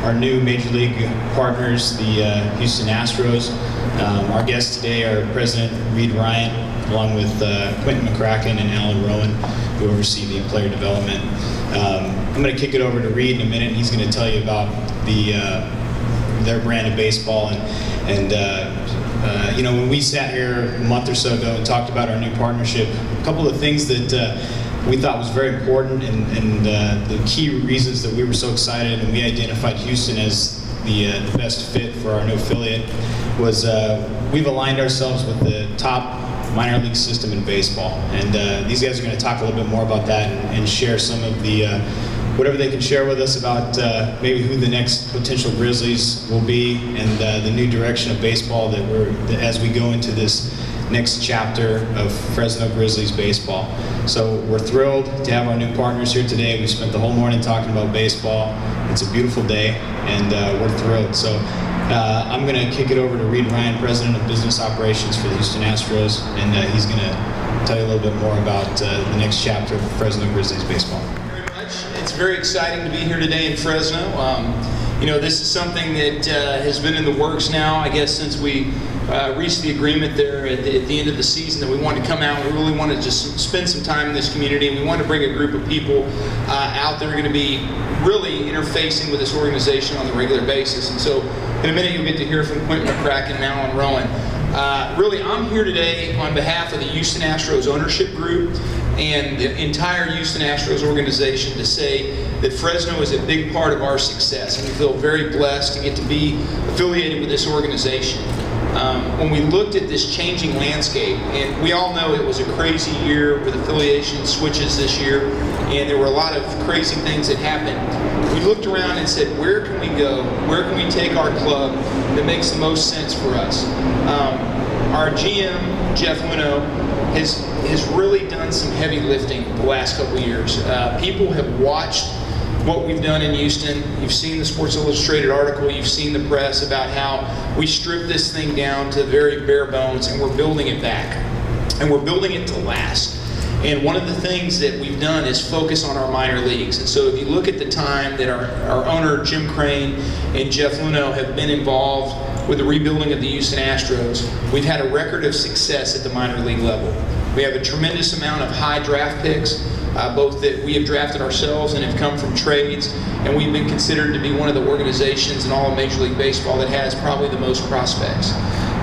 our new Major League partners, the Houston Astros. Our guests today are President Reed Ryan, along with Quentin McCracken and Alan Rowan, who oversee the player development. I'm going to kick it over to Reed in a minute. He's going to tell you about their brand of baseball. And you know, when we sat here a month or so ago and talked about our new partnership, a couple of things that we thought was very important, and the key reasons that we were so excited and we identified Houston as the best fit for our new affiliate was we've aligned ourselves with the top minor league system in baseball. And these guys are going to talk a little bit more about that and share some of the whatever they can share with us about maybe who the next potential Grizzlies will be, and the new direction of baseball as we go into this next chapter of Fresno Grizzlies baseball. So we're thrilled to have our new partners here today. We spent the whole morning talking about baseball. It's a beautiful day, and we're thrilled. So I'm going to kick it over to Reed Ryan, President of Business Operations for the Houston Astros, and he's going to tell you a little bit more about the next chapter of Fresno Grizzlies baseball. It's very exciting to be here today in Fresno. You know, this is something that has been in the works now, I guess, since we reached the agreement there at the end of the season that we wanted to come out. We really wanted to just spend some time in this community, and we wanted to bring a group of people out that are going to be really interfacing with this organization on a regular basis. And so in a minute you'll get to hear from Quentin McCracken and Alan Rowan. Really, I'm here today on behalf of the Houston Astros ownership group and the entire Houston Astros organization to say that Fresno is a big part of our success, and we feel very blessed to get to be affiliated with this organization. When we looked at this changing landscape, and we all know it was a crazy year with affiliation switches this year, and there were a lot of crazy things that happened, we looked around and said, where can we go? Where can we take our club that makes the most sense for us? Our GM, Jeff Luno, has really done some heavy lifting the last couple of years. People have watched what we've done in Houston. You've seen the Sports Illustrated article, you've seen the press about how we stripped this thing down to very bare bones, and we're building it back. And we're building it to last. And one of the things that we've done is focus on our minor leagues. And so if you look at the time that our owner, Jim Crane, and Jeff Luno have been involved with the rebuilding of the Houston Astros, we've had a record of success at the minor league level. We have a tremendous amount of high draft picks, both that we have drafted ourselves and have come from trades, and we've been considered to be one of the organizations in all of Major League Baseball that has probably the most prospects.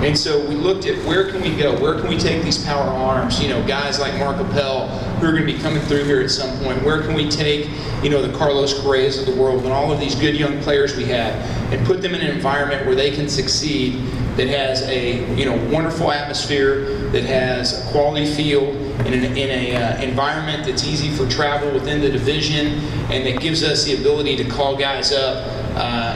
And so we looked at where can we go, where can we take these power arms, you know, guys like Mark Appel, who are going to be coming through here at some point, where can we take, you know, the Carlos Correas of the world and all of these good young players we have and put them in an environment where they can succeed, that has a, you know, wonderful atmosphere, that has a quality field, in an environment that's easy for travel within the division, and that gives us the ability to call guys up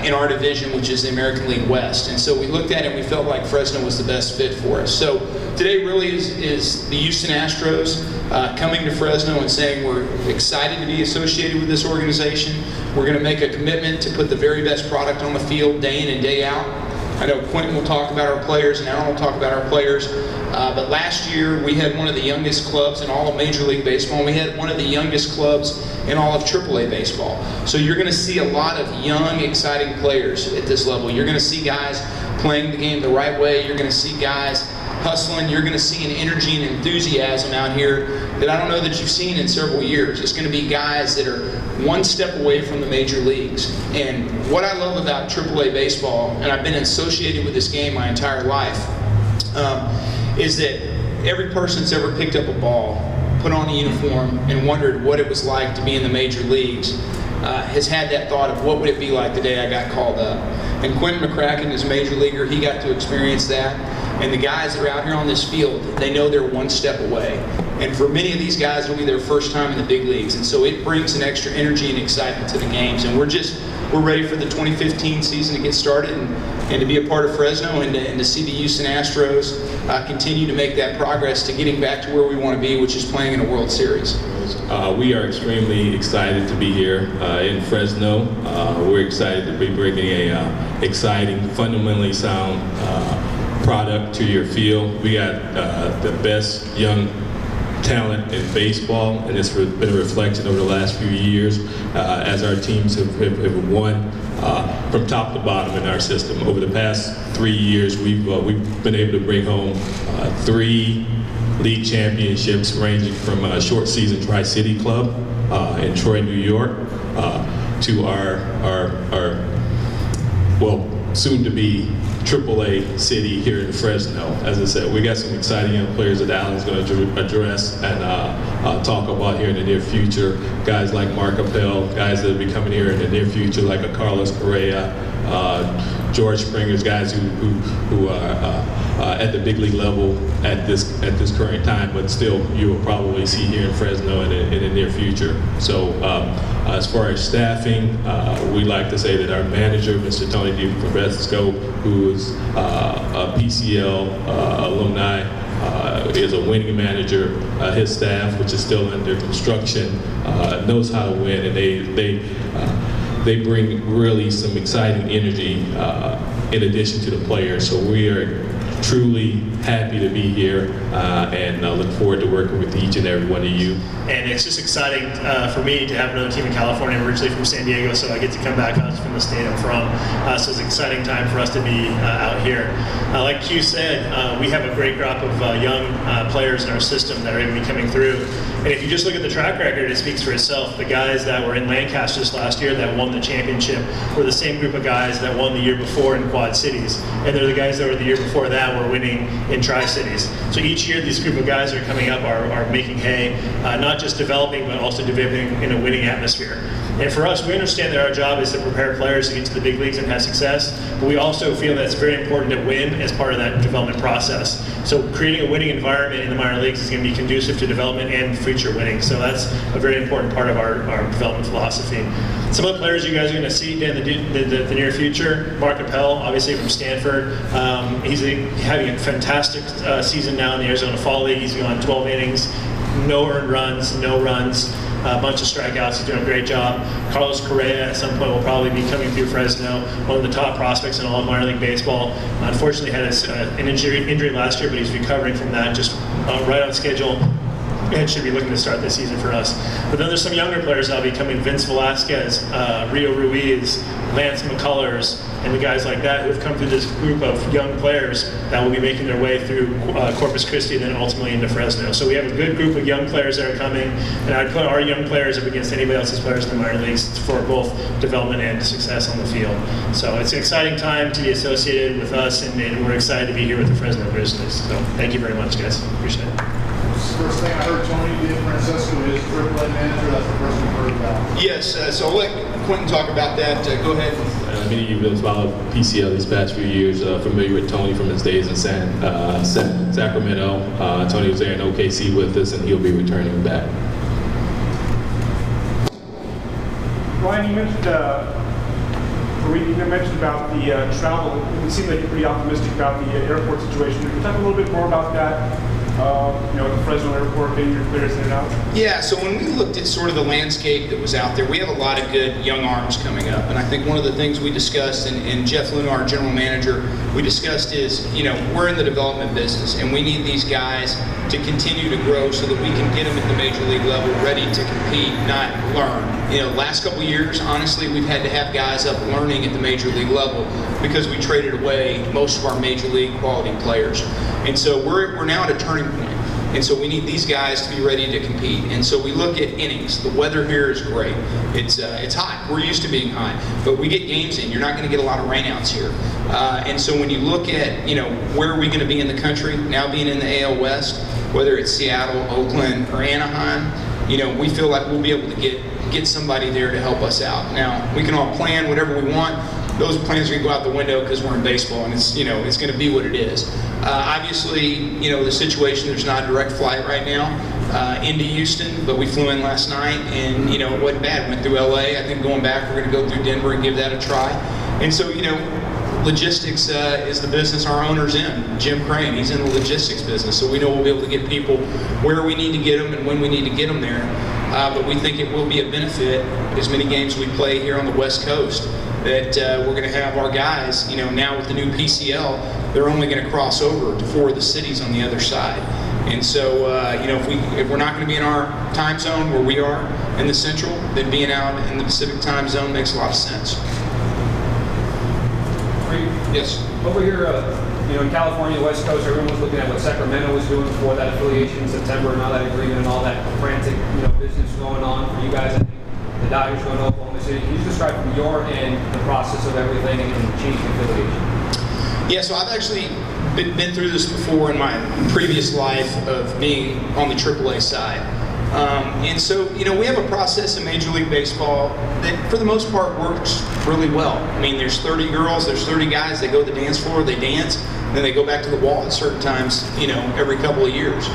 in our division, which is the American League West. And so we looked at it and we felt like Fresno was the best fit for us. So today really is the Houston Astros coming to Fresno and saying we're excited to be associated with this organization. We're going to make a commitment to put the very best product on the field day in and day out. I know Quentin will talk about our players and Alan will talk about our players, but last year we had one of the youngest clubs in all of Major League Baseball, and we had one of the youngest clubs in all of AAA baseball. So you're going to see a lot of young, exciting players at this level. You're going to see guys playing the game the right way. You're going to see guys hustling. You're going to see an energy and enthusiasm out here that I don't know that you've seen in several years. It's going to be guys that are one step away from the major leagues. And what I love about AAA baseball, and I've been associated with this game my entire life, is that every person that's ever picked up a ball, put on a uniform, and wondered what it was like to be in the major leagues has had that thought of what would it be like the day I got called up. And Quentin McCracken is a major leaguer. He got to experience that. And the guys that are out here on this field, they know they're one step away. And for many of these guys, it'll be their first time in the big leagues. And so it brings an extra energy and excitement to the games. And we're ready for the 2015 season to get started and to be a part of Fresno and to see the Houston Astros continue to make that progress to getting back to where we want to be, which is playing in a World Series. We are extremely excited to be here in Fresno. We're excited to be bringing a exciting, fundamentally sound product to your field. We got the best young talent in baseball, and it's been a reflection over the last few years as our teams have won from top to bottom in our system. Over the past 3 years, we've been able to bring home 3 league championships, ranging from a short season Tri-City Club in Troy, New York, to our soon to be AAA city here in Fresno. As I said, we got some exciting young players that Alan's going to address and talk about here in the near future. Guys like Mark Appel, guys that will be coming here in the near future, like a Carlos Correa, George Springer's, guys who are at the big league level at this current time, but still you will probably see here in Fresno in the near future. So as far as staffing, we like to say that our manager, Mr. Tony DiFrancesco, who is a PCL alumni, is a winning manager. His staff, which is still under construction, knows how to win, and they bring really some exciting energy in addition to the players. So we are truly happy to be here and look forward to working with each and every one of you. And it's just exciting for me to have another team in California. I'm originally from San Diego, so I get to come back out from the state I'm from. So it's an exciting time for us to be out here. Like Q said, we have a great crop of young players in our system that are going to be coming through. And if you just look at the track record, it speaks for itself. The guys that were in Lancaster this last year that won the championship were the same group of guys that won the year before in Quad Cities. And they're the guys that were the year before that were winning in Tri-Cities. So each year these group of guys that are coming up are making hay, not just developing, but also developing in a winning atmosphere. And for us, we understand that our job is to prepare players to get to the big leagues and have success, but we also feel that it's very important to win as part of that development process. So creating a winning environment in the minor leagues is going to be conducive to development and future winning. So that's a very important part of our development philosophy. Some of the players you guys are going to see in the near future: Mark Appel, obviously from Stanford. He's having a fantastic season now in the Arizona Fall League. He's gone 12 innings, no earned runs, no runs, a bunch of strikeouts. He's doing a great job. Carlos Correa at some point will probably be coming through Fresno, one of the top prospects in all of minor league baseball. Unfortunately had an injury last year, but he's recovering from that, just right on schedule, and should be looking to start this season for us. But then there's some younger players that'll be coming: Vince Velasquez, Rio Ruiz, Lance McCullers, and the guys like that who have come through this group of young players that will be making their way through Corpus Christi and then ultimately into Fresno. So we have a good group of young players that are coming, and I'd put our young players up against anybody else's players in the minor leagues for both development and success on the field. So it's an exciting time to be associated with us, and we're excited to be here with the Fresno Grizzlies. So thank you very much, guys. Appreciate it. First thing I heard Tony DiFrancesco is AAA manager. That's the first we've heard about. Yes, so I'll let Quentin talk about that. Go ahead. Many of you have followed PCL these past few years, familiar with Tony from his days in Sacramento. Tony was there in OKC with us, and he'll be returning back. Ryan, you mentioned about the travel. It seemed like you're pretty optimistic about the airport situation. Can you talk a little bit more about that? The Fresno airport, getting your players in and out? Yeah, so when we looked at sort of the landscape that was out there, we have a lot of good young arms coming up. And I think one of the things we discussed, and Jeff Luna, our general manager, we discussed is, we're in the development business, and we need these guys to continue to grow so that we can get them at the major league level ready to compete, not learn. Last couple of years, honestly, we've had to have guys up learning at the major league level because we traded away most of our major league quality players. And so we're now at a turning point. And so we need these guys to be ready to compete. And so we look at innings. The weather here is great. It's hot. We're used to being hot. But we get games in. You're not going to get a lot of rainouts here. And so when you look at, where are we going to be in the country, now being in the AL West, whether it's Seattle, Oakland, or Anaheim, we feel like we'll be able to get somebody there to help us out. Now, we can all plan whatever we want. Those plans are going to go out the window because we're in baseball, and it's going to be what it is. Obviously, the situation, there's not a direct flight right now into Houston, but we flew in last night, and it wasn't bad. Went through LA. I think going back, we're going to go through Denver and give that a try. And so, logistics is the business our owner's in. Jim Crane, he's in the logistics business, so we know we'll be able to get people where we need to get them and when we need to get them there. But we think it will be a benefit, as many games we play here on the West Coast, that we're going to have our guys, now with the new PCL, they're only going to cross over to 4 of the cities on the other side. And so, if we're not going to be in our time zone where we are in the Central, then being out in the Pacific time zone makes a lot of sense. Yes. Over here, in California, West Coast, everyone was looking at what Sacramento was doing before that affiliation in September, and all that agreement and all that frantic, business going on for you guys. I think the Dodgers going to Oklahoma City. Can you just describe from your end the process of everything and changing affiliation? Yeah, so I've actually been through this before in my previous life of being on the AAA side. And so, we have a process in Major League Baseball that, for the most part, works really well. I mean, there's 30 girls, there's 30 guys, they go to the dance floor, they dance, then they go back to the wall at certain times, every couple of years.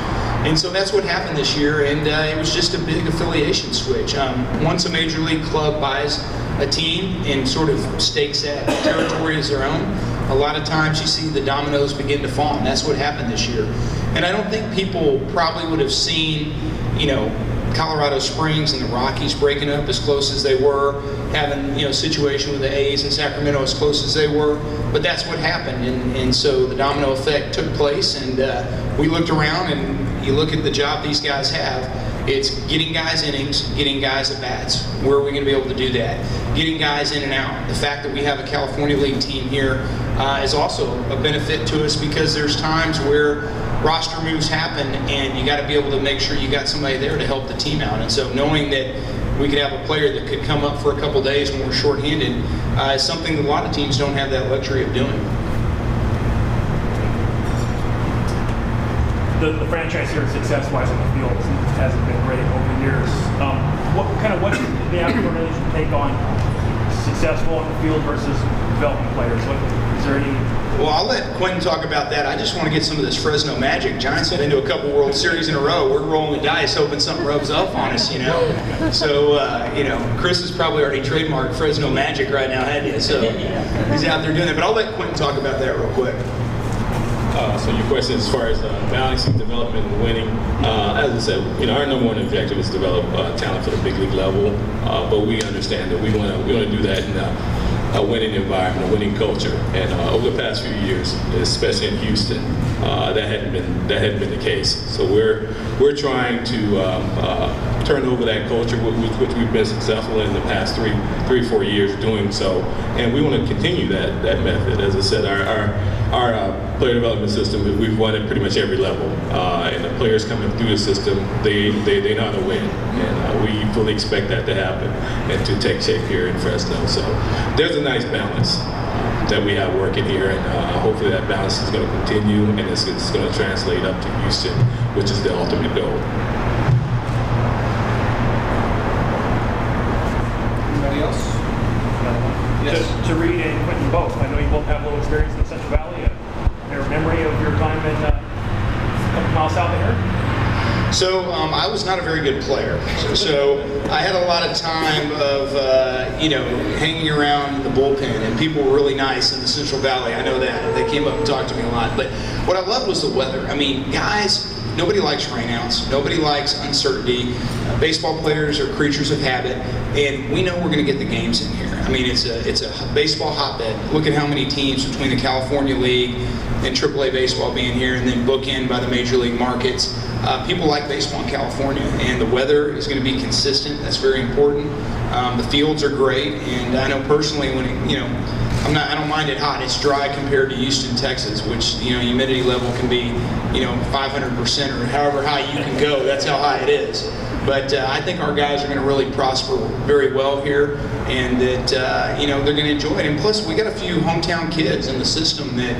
And so that's what happened this year, and it was just a big affiliation switch. Once a Major League club buys a team and sort of stakes that territory as their own, a lot of times you see the dominoes begin to fall, and that's what happened this year. And I don't think people probably would have seen, Colorado Springs and the Rockies breaking up as close as they were, having, a situation with the A's and Sacramento as close as they were, but that's what happened, and so the domino effect took place, and we looked around, and you look at the job these guys have. It's getting guys innings, getting guys at bats. Where are we going to be able to do that? Getting guys in and out. The fact that we have a California League team here is also a benefit to us, because there's times where roster moves happen and you got to be able to make sure you got somebody there to help the team out. And so knowing that we could have a player that could come up for a couple days when we're shorthanded is something that a lot of teams don't have that luxury of doing. The franchise here, success-wise on the field, hasn't been great over the years. What's the African take on successful on the field versus development players? Is there any? Well, I'll let Quentin talk about that. I just want to get some of this Fresno magic. Giants have been to a couple World Series in a row. We're rolling the dice, hoping something rubs up on us, So, Chris has probably already trademarked Fresno magic right now, hadn't you? So he's out there doing that. But I'll let Quentin talk about that real quick. So your question as far as balancing development and winning, as I said, our number one objective is to develop talent for the big league level, but we understand that we want to do that in a winning environment, a winning culture. And over the past few years, especially in Houston, that hadn't been the case. So we're trying to turn over that culture, which we've been successful in the past three, 4 years doing so, and we want to continue that method. As I said, our player development system, we've won at pretty much every level, and the players coming through the system, they know how to win, and we fully expect that to happen and to take shape here in Fresno. So there's a nice balance that we have working here, and hopefully that balance is going to continue, and it's going to translate up to Houston, which is the ultimate goal. Anybody else? Yes. To Reed and Quentin both. I know you both have a little experience in the Central Valley. Your memory of your time in a couple miles south of here? So I was not a very good player. So I had a lot of time of hanging around the bullpen, and people were really nice in the Central Valley. I know that. They came up and talked to me a lot. But what I loved was the weather. I mean, guys, nobody likes rainouts. Nobody likes uncertainty. Baseball players are creatures of habit, and we know we're going to get the games in here. I mean, it's a baseball hotbed. Look at how many teams between the California League and AAA baseball being here, and then bookend by the major league markets. People like baseball in California, and the weather is going to be consistent. That's very important. The fields are great, and I know personally when I don't mind it hot. It's dry compared to Houston, Texas, which humidity level can be 500% or however high you can go. That's how high it is. But I think our guys are going to really prosper very well here, and that they're going to enjoy it. And plus, we got a few hometown kids in the system that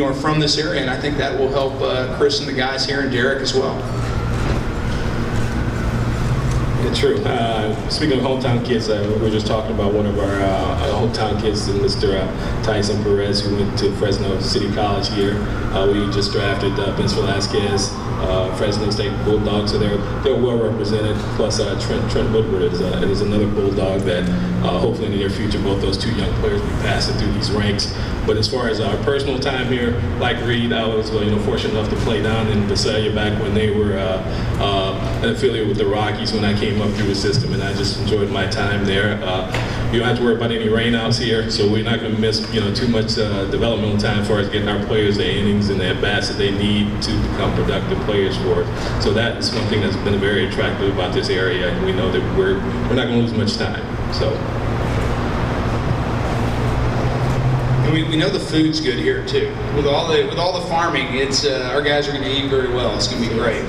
are from this area, and I think that will help Chris and the guys here and Derek as well. Yeah, true. Speaking of hometown kids, we were just talking about one of our hometown kids, Mr. Tyson Perez, who went to Fresno City College here. We just drafted Vince Velasquez, Fresno State Bulldogs, so they're well represented. Plus Trent Woodward is another Bulldog that hopefully in the near future both those two young players will be passing through these ranks. But as far as our personal time here, like Reed, I was fortunate enough to play down in Visalia back when they were an affiliate with the Rockies when I came up through the system, and I just enjoyed my time there. You don't have to worry about any rainouts here, so we're not going to miss too much developmental time as far as getting our players the innings and the at-bats that they need to become productive players for us. So that is one thing that's been very attractive about this area, and we know that we're not going to lose much time. So. We know the food's good here too. With all the farming, it's our guys are going to eat very well. It's going to be great.